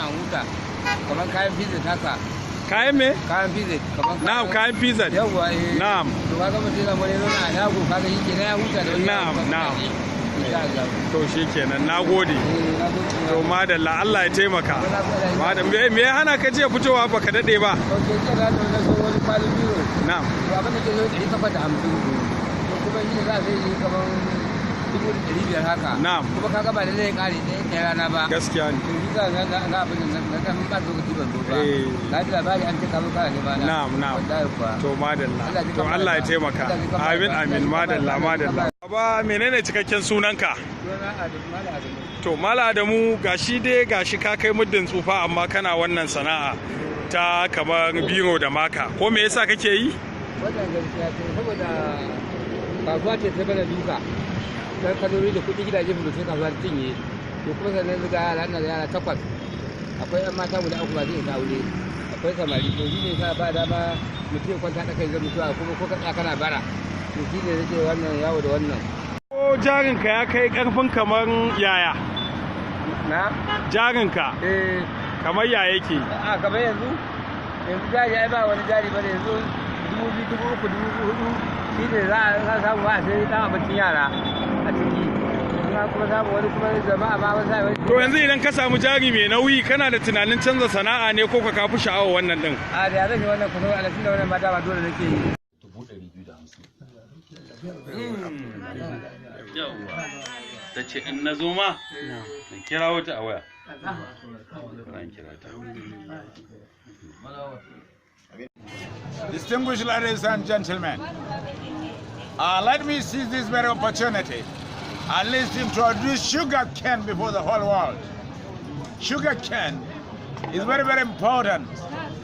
an huta kamar kayan pizza haka. Kayan me? Kayan pizza kamar Na'am, kayan pizza. Yawwa eh. Na'am. To kaga mutum zama ne nuna a shago kaga shi kenan ya huta da wani. Na'am. Insha Allah. To shikenan, nagode. To madalla, Allah ya taimaka. Madalla, me ya hana ka je fitowa baka dade ba? Ok, jiya na so wani kwalin biro. Na'am. To abin da ke zo 850. To kuma shi ne za a sai shi kamar 500 haka. Na'am. Kuma kaga ba da zai kare ɗaya rana ba. Gaskiya ne. To shi za ga abin nan na kan ba lokaci ban zo ba. Na ji labari an ce kamar kana ne ba na. Na'am. Wallahi kuwa. To madalla. To Allah ya taimaka. Amin. Madalla. Baba, menene cikakken sunanka? To Mala Adamu, gashi ka kai muddin tsufa amma kana wannan sana'a ta kamar biro da maka. Ko me yasa kake yi? Wannan gaskiya ce saboda kasuwa ce ta bana duka. Dan kalori da kuɗi gidaje mu sai kasuwa ta cinye. To kuma sannan zuga yara 8. Akwai ɗan mata guda 3 ba zai ta aure. Akwai samari to shi ne sa ba dama mutum ya kwanta ɗakai zai mutuwa kuma ko ka kana bara. To shi ne nake wannan yawo da wannan. Ko jarinka ya kai ƙarfin kamar yaya? Na? Jarinka? Eh. Kamar ya yake? A kamar yanzu jari ai ba wani jari ba da yanzu 2,000, 3,000, 4,000 shi ne za a samu ba a sai ɗan abincin yara a ciki. Kuma samu wani kuma jama'a ma wasu wani. To yanzu idan ka samu jari mai nauyi kana da tunanin canza sana'a ne ko ka fi sha'awar wannan din? A da ya zai wannan kuma a tun da wannan mata ba dole nake yi. 250. Yawwa ta ce in na zo ma na kira wata a waya. Distinguished ladies and gentlemen, let me seize this very opportunity at least to introduce sugar cane before the whole world. Sugar cane is very, very important